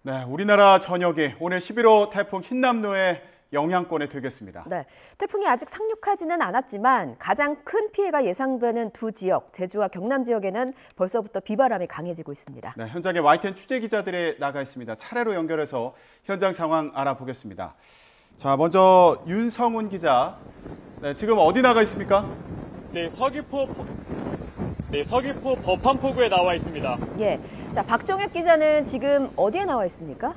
네, 우리나라 전역이 오늘 11호 태풍 흰남노의 영향권에 들겠습니다. 네, 태풍이 아직 상륙하지는 않았지만 가장 큰 피해가 예상되는 두 지역, 제주와 경남 지역에는 벌써부터 비바람이 강해지고 있습니다. 네, 현장에 YTN 취재 기자들이 나가 있습니다. 차례로 연결해서 현장 상황 알아보겠습니다. 자, 먼저 윤성훈 기자, 네, 지금 어디 나가 있습니까? 네, 서귀포 법한포구에 나와 있습니다. 예, 자 박정엽 기자는 지금 어디에 나와 있습니까?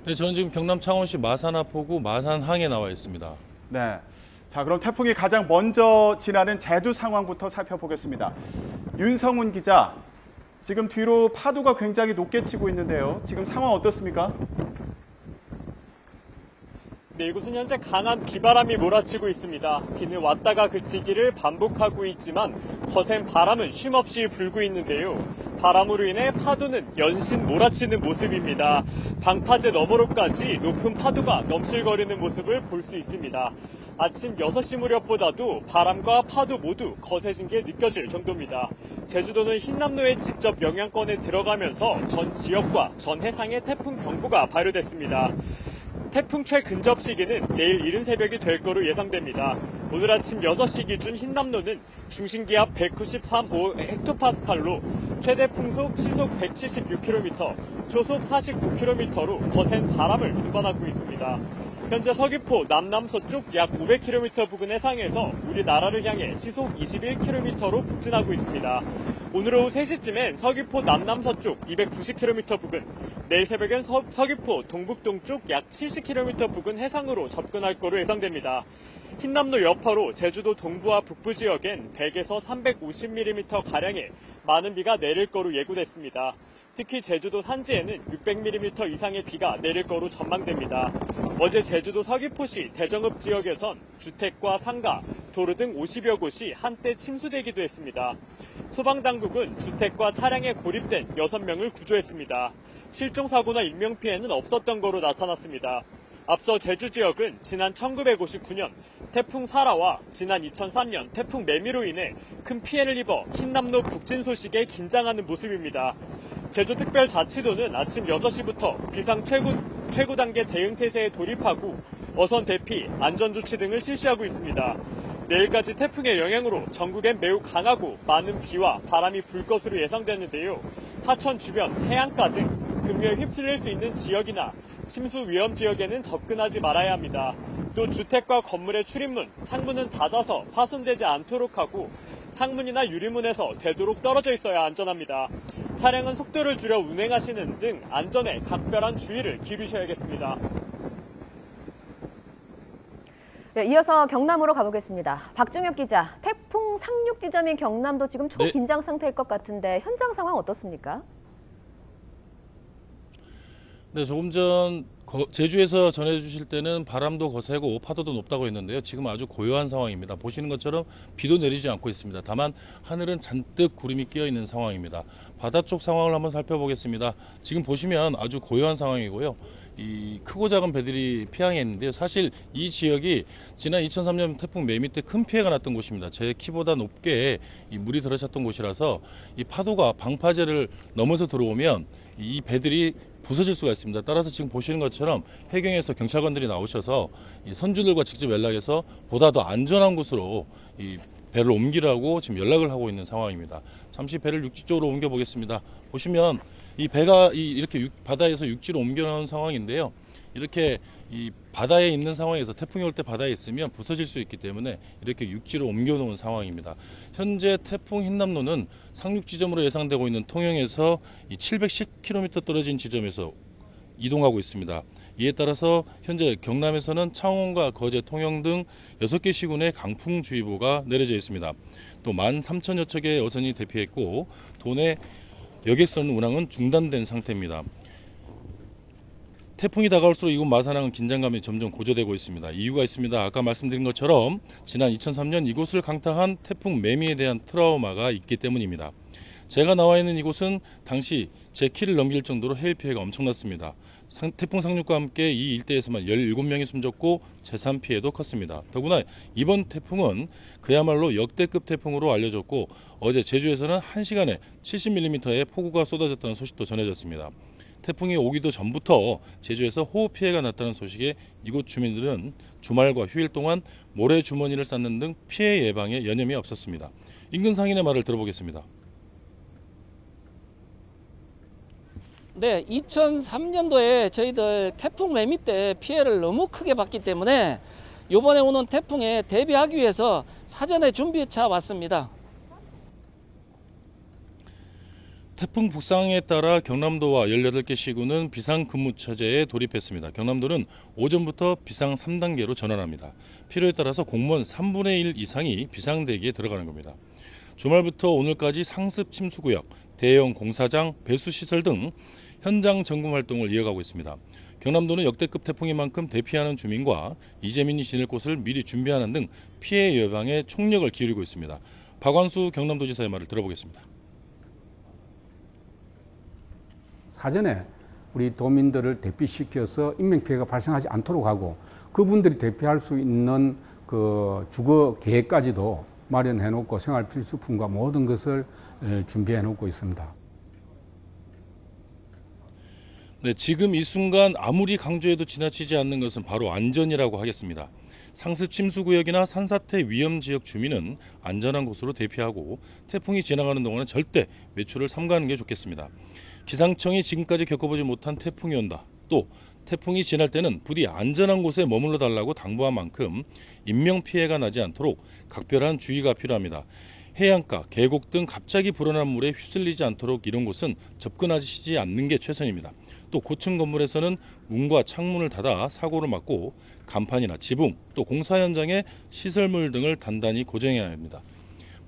네, 저는 지금 경남 창원시 마산하포구 마산항에 나와 있습니다. 네, 자 그럼 태풍이 가장 먼저 지나는 제주 상황부터 살펴보겠습니다. 윤성훈 기자, 지금 뒤로 파도가 굉장히 높게 치고 있는데요. 지금 상황 어떻습니까? 네, 이곳은 현재 강한 비바람이 몰아치고 있습니다. 비는 왔다가 그치기를 반복하고 있지만 거센 바람은 쉼없이 불고 있는데요. 바람으로 인해 파도는 연신 몰아치는 모습입니다. 방파제 너머로까지 높은 파도가 넘실거리는 모습을 볼 수 있습니다. 아침 6시 무렵보다도 바람과 파도 모두 거세진 게 느껴질 정도입니다. 제주도는 흰남노의 직접 영향권에 들어가면서 전 지역과 전 해상에 태풍 경보가 발효됐습니다. 태풍 최근접 시기는 내일 이른 새벽이 될 거로 예상됩니다. 오늘 아침 6시 기준 흰남노는 중심기압 193.5헥토파스칼로 최대 풍속 시속 176km, 초속 49km로 거센 바람을 운반하고 있습니다. 현재 서귀포 남남서쪽 약 500km 부근 해상에서 우리나라를 향해 시속 21km로 북진하고 있습니다. 오늘 오후 3시쯤엔 서귀포 남남서쪽 290km 부근, 내일 새벽엔 서귀포 동북동쪽 약 70km 부근 해상으로 접근할 거로 예상됩니다. 흰남노 여파로 제주도 동부와 북부 지역엔 100에서 350mm가량의 많은 비가 내릴 거로 예고됐습니다. 특히 제주도 산지에는 600mm 이상의 비가 내릴 거로 전망됩니다. 어제 제주도 서귀포시 대정읍 지역에선 주택과 상가, 도로 등 50여 곳이 한때 침수되기도 했습니다. 소방당국은 주택과 차량에 고립된 6명을 구조했습니다. 실종사고나 인명피해는 없었던 거로 나타났습니다. 앞서 제주 지역은 지난 1959년 태풍 사라와 지난 2003년 태풍 매미로 인해 큰 피해를 입어 흰남노 북진 소식에 긴장하는 모습입니다. 제주특별자치도는 아침 6시부터 비상 최고 단계 대응 태세에 돌입하고 어선 대피, 안전조치 등을 실시하고 있습니다. 내일까지 태풍의 영향으로 전국엔 매우 강하고 많은 비와 바람이 불 것으로 예상되는데요. 하천 주변, 해안가 등 급류에 휩쓸릴 수 있는 지역이나 침수 위험 지역에는 접근하지 말아야 합니다. 또 주택과 건물의 출입문, 창문은 닫아서 파손되지 않도록 하고 창문이나 유리문에서 되도록 떨어져 있어야 안전합니다. 차량은 속도를 줄여 운행하시는 등 안전에 각별한 주의를 기울이셔야겠습니다. 네, 이어서 경남으로 가보겠습니다. 박정엽 기자, 태풍 상륙 지점인 경남도 지금 초긴장 상태일 것 같은데 현장 상황 어떻습니까? 네, 조금 전 제주에서 전해주실 때는 바람도 거세고 파도도 높다고 했는데요. 지금 아주 고요한 상황입니다. 보시는 것처럼 비도 내리지 않고 있습니다. 다만 하늘은 잔뜩 구름이 끼어 있는 상황입니다. 바다 쪽 상황을 한번 살펴보겠습니다. 지금 보시면 아주 고요한 상황이고요. 이 크고 작은 배들이 피항해 있는데요. 사실 이 지역이 지난 2003년 태풍 매미 때 큰 피해가 났던 곳입니다. 제 키보다 높게 이 물이 들어찼던 곳이라서 이 파도가 방파제를 넘어서 들어오면 이 배들이 부서질 수가 있습니다. 따라서 지금 보시는 것처럼 해경에서 경찰관들이 나오셔서 이 선주들과 직접 연락해서 보다 더 안전한 곳으로 이 배를 옮기라고 지금 연락을 하고 있는 상황입니다. 잠시 배를 육지 쪽으로 옮겨 보겠습니다. 보시면 이 배가 이렇게 바다에서 육지로 옮겨 나온 상황인데요. 이렇게 이 바다에 있는 상황에서 태풍이 올 때 바다에 있으면 부서질 수 있기 때문에 이렇게 육지로 옮겨 놓은 상황입니다. 현재 태풍 흰남노는 상륙 지점으로 예상되고 있는 통영에서 이 710km 떨어진 지점에서 이동하고 있습니다. 이에 따라서 현재 경남에서는 창원과 거제, 통영 등 6개 시군에 강풍주의보가 내려져 있습니다. 또 13,000여 척의 어선이 대피했고 도내 여객선 운항은 중단된 상태입니다. 태풍이 다가올수록 이곳 마산항은 긴장감이 점점 고조되고 있습니다. 이유가 있습니다. 아까 말씀드린 것처럼 지난 2003년 이곳을 강타한 태풍 매미에 대한 트라우마가 있기 때문입니다. 제가 나와 있는 이곳은 당시 제 키를 넘길 정도로 해일 피해가 엄청났습니다. 태풍 상륙과 함께 이 일대에서만 17명이 숨졌고 재산 피해도 컸습니다. 더구나 이번 태풍은 그야말로 역대급 태풍으로 알려졌고 어제 제주에서는 1시간에 70mm의 폭우가 쏟아졌다는 소식도 전해졌습니다. 태풍이 오기도 전부터 제주에서 호우 피해가 났다는 소식에 이곳 주민들은 주말과 휴일 동안 모래 주머니를 쌓는 등 피해 예방에 여념이 없었습니다. 인근 상인의 말을 들어보겠습니다. 네, 2003년도에 저희들 태풍 매미 때 피해를 너무 크게 봤기 때문에 이번에 오는 태풍에 대비하기 위해서 사전에 준비해 왔습니다. 태풍 북상에 따라 경남도와 18개 시군은 비상근무처제에 돌입했습니다. 경남도는 오전부터 비상 3단계로 전환합니다. 필요에 따라서 공무원 3분의 1 이상이 비상대기에 들어가는 겁니다. 주말부터 오늘까지 상습 침수구역, 대형 공사장, 배수시설 등 현장 점검 활동을 이어가고 있습니다. 경남도는 역대급 태풍인 만큼 대피하는 주민과 이재민이 지낼 곳을 미리 준비하는 등 피해 예방에 총력을 기울이고 있습니다. 박완수 경남도지사의 말을 들어보겠습니다. 사전에 우리 도민들을 대피시켜서 인명피해가 발생하지 않도록 하고 그분들이 대피할 수 있는 그 주거 계획까지도 마련해 놓고 생활 필수품과 모든 것을 준비해 놓고 있습니다. 네, 지금 이 순간 아무리 강조해도 지나치지 않는 것은 바로 안전이라고 하겠습니다. 상습 침수 구역이나 산사태 위험 지역 주민은 안전한 곳으로 대피하고 태풍이 지나가는 동안은 절대 외출을 삼가하는 게 좋겠습니다. 기상청이 지금까지 겪어보지 못한 태풍이 온다. 또 태풍이 지날 때는 부디 안전한 곳에 머물러 달라고 당부한 만큼 인명피해가 나지 않도록 각별한 주의가 필요합니다. 해안가, 계곡 등 갑자기 불어난 물에 휩쓸리지 않도록 이런 곳은 접근하시지 않는 게 최선입니다. 또 고층 건물에서는 문과 창문을 닫아 사고를 막고 간판이나 지붕, 또 공사 현장의 시설물 등을 단단히 고정해야 합니다.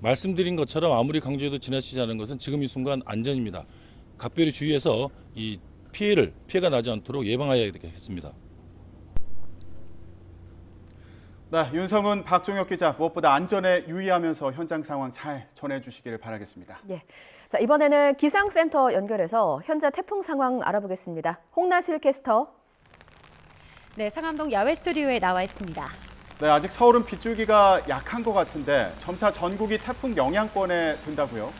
말씀드린 것처럼 아무리 강조해도 지나치지 않은 것은 지금 이 순간 안전입니다. 각별히 주의해서 이 피해가 나지 않도록 예방해야 되겠습니다. 네, 윤성훈, 박종혁 기자, 무엇보다 안전에 유의하면서 현장 상황 잘 전해주시기를 바라겠습니다. 예. 자, 이번에는 기상센터 연결해서 현재 태풍 상황 알아보겠습니다. 홍나실 캐스터. 네, 상암동 야외 스튜디오에 나와 있습니다. 네, 아직 서울은 빗줄기가 약한 것 같은데 점차 전국이 태풍 영향권에 든다고요?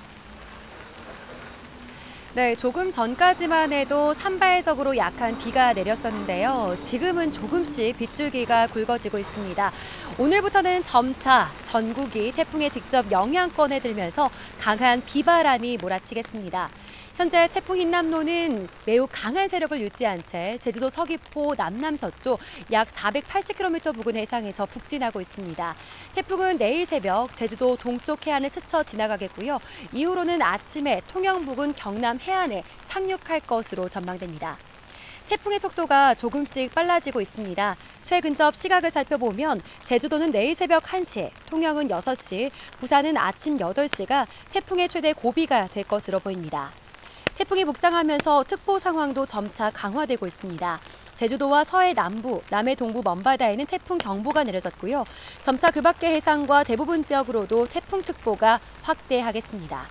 네, 조금 전까지만 해도 산발적으로 약한 비가 내렸었는데요. 지금은 조금씩 빗줄기가 굵어지고 있습니다. 오늘부터는 점차 전국이 태풍의 직접 영향권에 들면서 강한 비바람이 몰아치겠습니다. 현재 태풍 흰남노는 매우 강한 세력을 유지한 채 제주도 서귀포 남남서쪽 약 480km 부근 해상에서 북진하고 있습니다. 태풍은 내일 새벽 제주도 동쪽 해안을 스쳐 지나가겠고요. 이후로는 아침에 통영 부근 경남 해안에 상륙할 것으로 전망됩니다. 태풍의 속도가 조금씩 빨라지고 있습니다. 최근접 시각을 살펴보면 제주도는 내일 새벽 1시, 통영은 6시, 부산은 아침 8시가 태풍의 최대 고비가 될 것으로 보입니다. 태풍이 북상하면서 특보 상황도 점차 강화되고 있습니다. 제주도와 서해 남부, 남해 동부 먼바다에는 태풍 경보가 내려졌고요. 점차 그 밖의 해상과 대부분 지역으로도 태풍특보가 확대하겠습니다.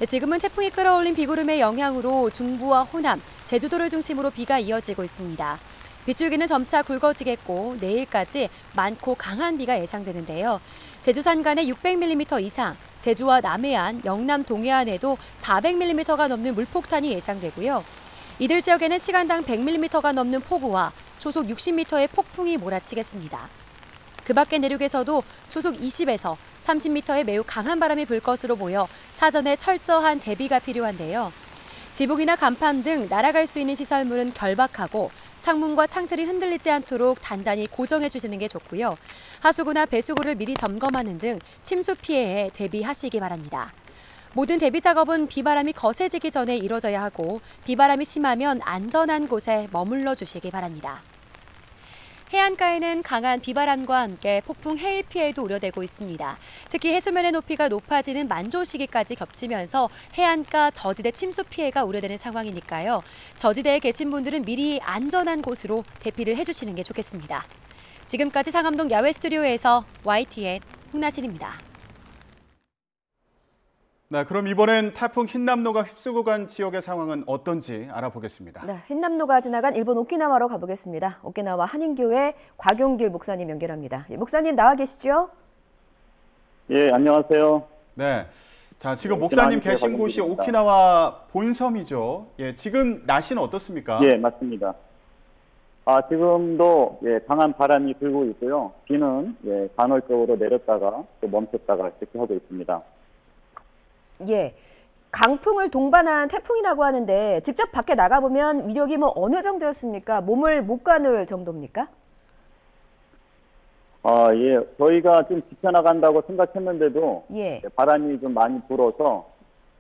지금은 태풍이 끌어올린 비구름의 영향으로 중부와 호남, 제주도를 중심으로 비가 이어지고 있습니다. 빗줄기는 점차 굵어지겠고 내일까지 많고 강한 비가 예상되는데요. 제주 산간에 600mm 이상, 제주와 남해안, 영남 동해안에도 400mm가 넘는 물폭탄이 예상되고요. 이들 지역에는 시간당 100mm가 넘는 폭우와 초속 60m의 폭풍이 몰아치겠습니다. 그 밖의 내륙에서도 초속 20에서 30m의 매우 강한 바람이 불 것으로 보여 사전에 철저한 대비가 필요한데요. 지붕이나 간판 등 날아갈 수 있는 시설물은 결박하고 창문과 창틀이 흔들리지 않도록 단단히 고정해 주시는 게 좋고요. 하수구나 배수구를 미리 점검하는 등 침수 피해에 대비하시기 바랍니다. 모든 대비 작업은 비바람이 거세지기 전에 이뤄져야 하고 비바람이 심하면 안전한 곳에 머물러 주시기 바랍니다. 해안가에는 강한 비바람과 함께 폭풍 해일 피해도 우려되고 있습니다. 특히 해수면의 높이가 높아지는 만조 시기까지 겹치면서 해안가 저지대 침수 피해가 우려되는 상황이니까요. 저지대에 계신 분들은 미리 안전한 곳으로 대피를 해주시는 게 좋겠습니다. 지금까지 상암동 야외 스튜디오에서 YTN 홍나실입니다. 네, 그럼 이번엔 태풍 흰남노가 휩쓸고 간 지역의 상황은 어떤지 알아보겠습니다. 네, 흰남노가 지나간 일본 오키나와로 가보겠습니다. 오키나와 한인교회 곽용길 목사님 연결합니다. 목사님 나와 계시죠? 예, 안녕하세요. 네. 자, 지금 네, 목사님 오키나와 계신 곳이 곽용길입니다. 오키나와 본섬이죠. 예, 지금 날씨는 어떻습니까? 예, 맞습니다. 지금도 예, 강한 바람이 불고 있고요. 비는 예, 간헐적으로 내렸다가 또 멈췄다가 이렇게 하고 있습니다. 예. 강풍을 동반한 태풍이라고 하는데 직접 밖에 나가보면 위력이 뭐 어느 정도였습니까? 몸을 못 가눌 정도입니까? 예, 저희가 좀 지켜나간다고 생각했는데도 예. 바람이 좀 많이 불어서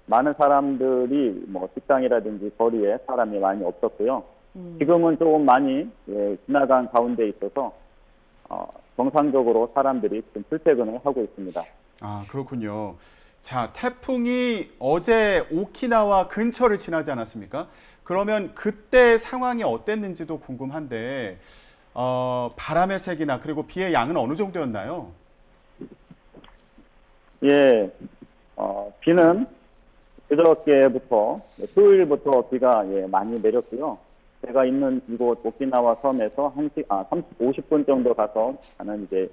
많은 사람들이 뭐 직장이라든지 거리에 사람이 많이 없었고요. 지금은 조금 많이 예, 지나간 가운데 있어서 정상적으로 사람들이 지금 출퇴근을 하고 있습니다. 아, 그렇군요. 자, 태풍이 어제 오키나와 근처를 지나지 않았습니까? 그러면 그때 상황이 어땠는지도 궁금한데 바람의 색이나 그리고 비의 양은 어느 정도였나요? 예, 비는 그저께부터 토요일부터 비가 예, 많이 내렸고요. 제가 있는 이곳 오키나와 섬에서 50분 정도 가서 가는 이제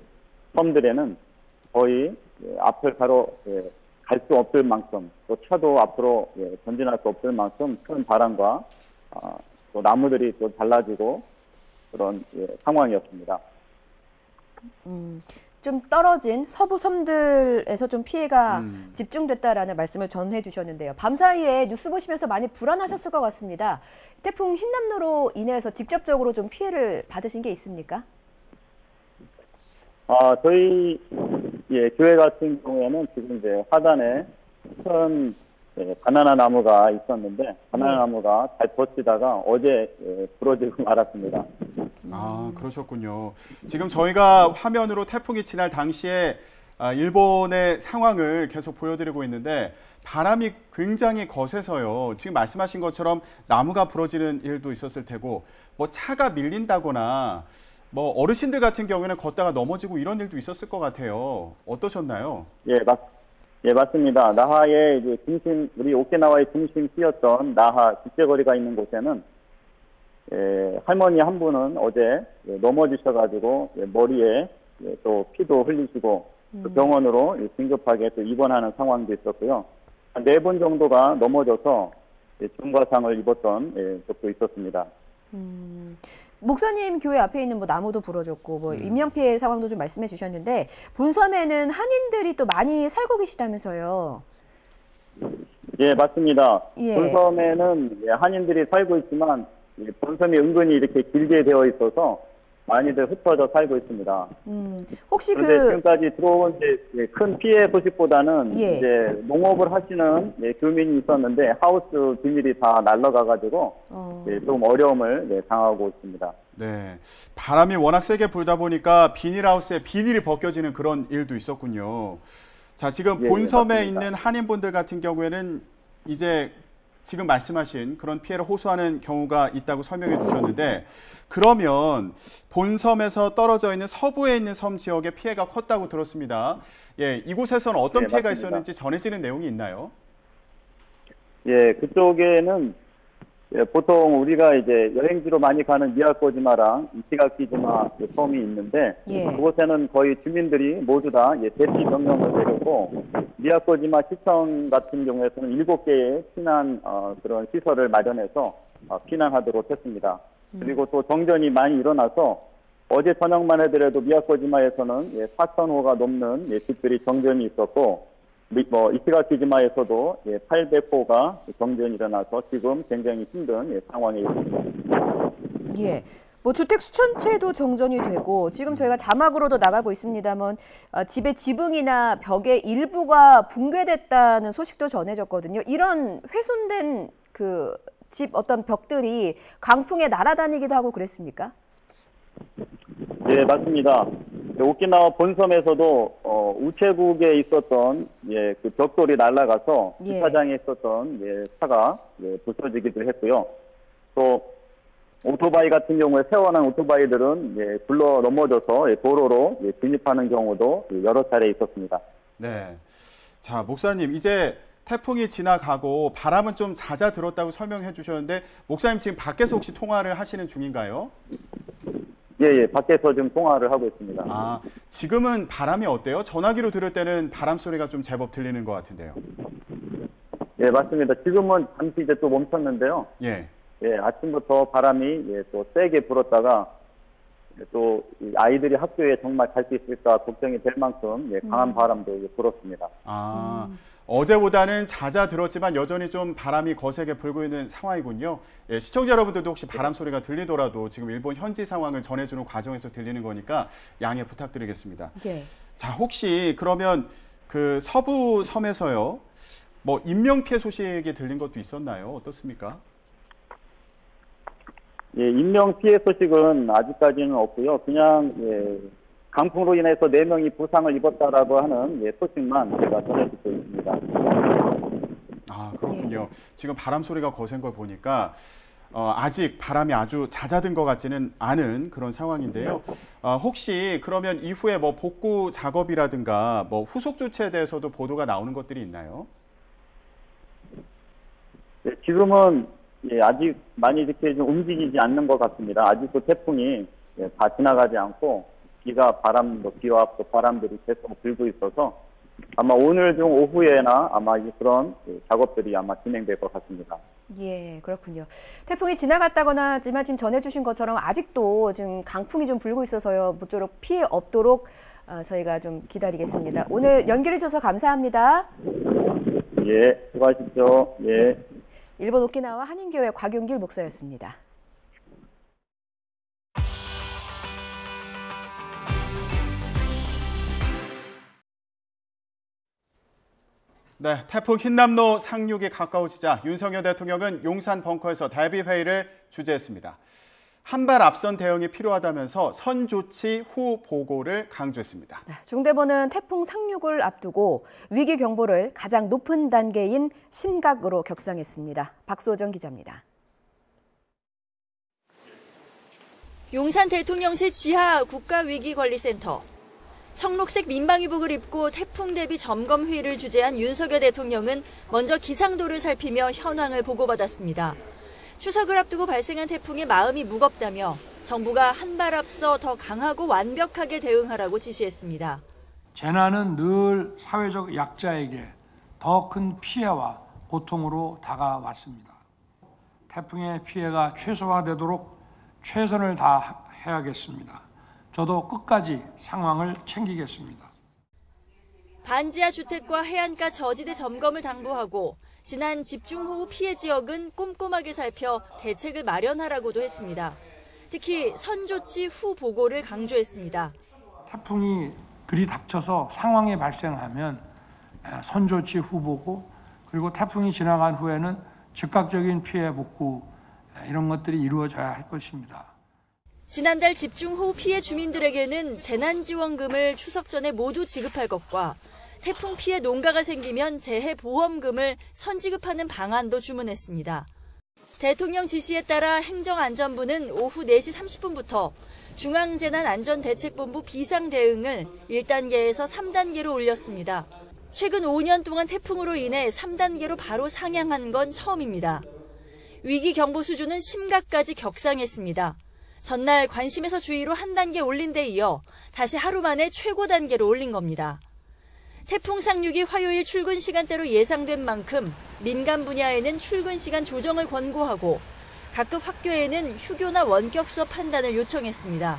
섬들에는 거의 예, 앞을 바로 예, 갈 수 없을 만큼 또 차도 앞으로 예, 전진할 수 없을 만큼 큰 바람과 또 나무들이 또 잘라지고 그런 예, 상황이었습니다. 좀 떨어진 서부 섬들에서 좀 피해가 집중됐다라는 말씀을 전해 주셨는데요. 밤사이에 뉴스 보시면서 많이 불안하셨을 것 같습니다. 태풍 흰남노로 인해서 직접적으로 좀 피해를 받으신 게 있습니까? 저희 예, 교회 같은 경우에는 지금 이제 하단에 큰 예, 바나나 나무가 있었는데 바나나 나무가 잘 버티다가 어제 예, 부러지고 말았습니다. 아, 그러셨군요. 지금 저희가 화면으로 태풍이 지날 당시에 일본의 상황을 계속 보여드리고 있는데 바람이 굉장히 거세서요. 지금 말씀하신 것처럼 나무가 부러지는 일도 있었을 테고 뭐 차가 밀린다거나 뭐 어르신들 같은 경우에는 걷다가 넘어지고 이런 일도 있었을 것 같아요. 어떠셨나요? 예, 맞습니다. 나하의 이제 중심, 우리 오키나와의 중심지였던 나하 국제거리가 있는 곳에는 예, 할머니 한 분은 어제 예, 넘어지셔가지고 예, 머리에 예, 또 피도 흘리시고 또 병원으로 예, 긴급하게 또 입원하는 상황도 있었고요. 한 4분 정도가 넘어져서 예, 중과상을 입었던 예, 적도 있었습니다. 목사님 교회 앞에 있는 뭐 나무도 부러졌고 뭐 인명피해 상황도 좀 말씀해 주셨는데 본섬에는 한인들이 또 많이 살고 계시다면서요. 예, 맞습니다. 예. 본섬에는 예, 한인들이 살고 있지만 예, 본섬이 은근히 이렇게 길게 되어 있어서 많이들 흩어져 살고 있습니다. 혹시 그런데 지금까지 들어온 이제 큰 피해 소식보다는 예. 이제 농업을 하시는 예, 교민이 있었는데 하우스 비닐이 다 날아가가지고 예, 좀 어려움을 예, 당하고 있습니다. 네, 바람이 워낙 세게 불다 보니까 비닐하우스에 비닐이 벗겨지는 그런 일도 있었군요. 자, 지금 예, 본섬에 맞습니다. 있는 한인분들 같은 경우에는 이제 지금 말씀하신 그런 피해를 호소하는 경우가 있다고 설명해 주셨는데 그러면 본섬에서 떨어져 있는 서부에 있는 섬 지역의 피해가 컸다고 들었습니다. 예, 이곳에서는 어떤 예, 피해가 맞습니다. 있었는지 전해지는 내용이 있나요? 예, 그쪽에는 예, 보통 우리가 이제 여행지로 많이 가는 미야코지마랑 이시가키지마 섬이 있는데 예. 그곳에는 거의 주민들이 모두 다 예, 대피 명령을 내렸고 미야코지마 시청 같은 경우에서는 7개의 피난 그런 시설을 마련해서 피난하도록 했습니다. 그리고 또 정전이 많이 일어나서 어제 저녁만 해더라도 미야코지마에서는 예, 4,000호가 넘는 예, 집들이 정전이 있었고 이시가키지마에서도 예, 800호가 정전이 일어나서 지금 굉장히 힘든 예, 상황에 있습니다. 예. 뭐 주택 수천 채도 정전이 되고 지금 저희가 자막으로도 나가고 있습니다만 집의 지붕이나 벽의 일부가 붕괴됐다는 소식도 전해졌거든요. 이런 훼손된 그 집 어떤 벽들이 강풍에 날아다니기도 하고 그랬습니까? 예, 맞습니다. 오키나와 본섬에서도 우체국에 있었던 예, 그 벽돌이 날아가서 예. 주차장에 있었던 예, 차가 예, 부서지기도 했고요. 또 오토바이 같은 경우에 세워놓은 오토바이들은 예, 굴러 넘어져서 예, 도로로 예, 진입하는 경우도 예, 여러 차례 있었습니다. 네. 자, 목사님, 이제 태풍이 지나가고 바람은 좀 잦아들었다고 설명해 주셨는데 목사님 지금 밖에서 혹시 통화를 하시는 중인가요? 예, 밖에서 지금 통화를 하고 있습니다. 아, 지금은 바람이 어때요? 전화기로 들을 때는 바람 소리가 좀 제법 들리는 것 같은데요. 예, 맞습니다. 지금은 잠시 이제 또 멈췄는데요. 예. 예, 아침부터 바람이 또 세게 불었다가 또 아이들이 학교에 정말 갈 수 있을까 걱정이 될 만큼 강한 바람도 불었습니다. 아, 어제보다는 잦아들었지만 여전히 좀 바람이 거세게 불고 있는 상황이군요. 예, 시청자 여러분들도 혹시 바람 소리가 들리더라도 지금 일본 현지 상황을 전해주는 과정에서 들리는 거니까 양해 부탁드리겠습니다. 예. 자, 혹시 그러면 그 서부 섬에서요, 뭐 인명 피해 소식이 들린 것도 있었나요? 어떻습니까? 예, 인명 피해 소식은 아직까지는 없고요. 그냥 강풍으로 인해서 4명이 부상을 입었다라고 하는 소식만 제가 전해듣고 있습니다. 아, 그렇군요. 지금 바람 소리가 거센 걸 보니까 아직 바람이 아주 잦아든 것 같지는 않은 그런 상황인데요. 혹시 그러면 이후에 뭐 복구 작업이라든가 뭐 후속 조치에 대해서도 보도가 나오는 것들이 있나요? 네, 지금은 아직 많이 이렇게 좀 움직이지 않는 것 같습니다. 아직도 태풍이 다 지나가지 않고 비와 또 바람들이 계속 불고 있어서 아마 오늘 중 오후에나 아마 그런 작업들이 아마 진행될 것 같습니다. 예, 그렇군요. 태풍이 지나갔다거나 하지만 지금 전해주신 것처럼 아직도 지금 강풍이 좀 불고 있어서요. 모쪼록 피해 없도록 저희가 좀 기다리겠습니다. 오늘 연결해 주셔서 감사합니다. 예, 수고하십시오. 예. 일본 오키나와 한인교회 곽용길 목사였습니다. 네, 태풍 흰남노 상륙이 가까워지자 윤석열 대통령은 용산 벙커에서 대비회의를 주재했습니다. 한 발 앞선 대응이 필요하다면서 선조치 후 보고를 강조했습니다. 중대본은 태풍 상륙을 앞두고 위기 경보를 가장 높은 단계인 심각으로 격상했습니다. 박소정 기자입니다. 용산 대통령실 지하 국가위기관리센터. 청록색 민방위복을 입고 태풍 대비 점검 회의를 주재한 윤석열 대통령은 먼저 기상도를 살피며 현황을 보고받았습니다. 추석을 앞두고 발생한 태풍에 마음이 무겁다며 정부가 한 발 앞서 더 강하고 완벽하게 대응하라고 지시했습니다. 재난은 늘 사회적 약자에게 더 큰 피해와 고통으로 다가왔습니다. 태풍의 피해가 최소화되도록 최선을 다해야겠습니다. 저도 끝까지 상황을 챙기겠습니다. 반지하 주택과 해안가 저지대 점검을 당부하고 지난 집중호우 피해 지역은 꼼꼼하게 살펴 대책을 마련하라고도 했습니다. 특히 선조치 후 보고를 강조했습니다. 태풍이 그리 닥쳐서 상황이 발생하면 선조치 후 보고, 그리고 태풍이 지나간 후에는 즉각적인 피해 복구, 이런 것들이 이루어져야 할 것입니다. 지난달 집중호우 피해 주민들에게는 재난지원금을 추석 전에 모두 지급할 것과 태풍 피해 농가가 생기면 재해보험금을 선지급하는 방안도 주문했습니다. 대통령 지시에 따라 행정안전부는 오후 4시 30분부터 중앙재난안전대책본부 비상대응을 1단계에서 3단계로 올렸습니다. 최근 5년 동안 태풍으로 인해 3단계로 바로 상향한 건 처음입니다. 위기 경보 수준은 심각까지 격상했습니다. 전날 관심에서 주의로 한 단계 올린 데 이어 다시 하루 만에 최고 단계로 올린 겁니다. 태풍 상륙이 화요일 출근 시간대로 예상된 만큼 민간 분야에는 출근 시간 조정을 권고하고 각급 학교에는 휴교나 원격 수업 판단을 요청했습니다.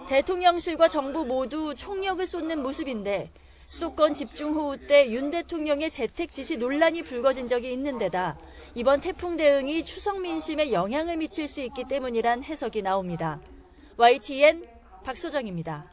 대통령실과 정부 모두 총력을 쏟는 모습인데 수도권 집중호우 때 윤 대통령의 재택 지시 논란이 불거진 적이 있는 데다 이번 태풍 대응이 추석 민심에 영향을 미칠 수 있기 때문이란 해석이 나옵니다. YTN 박소정입니다.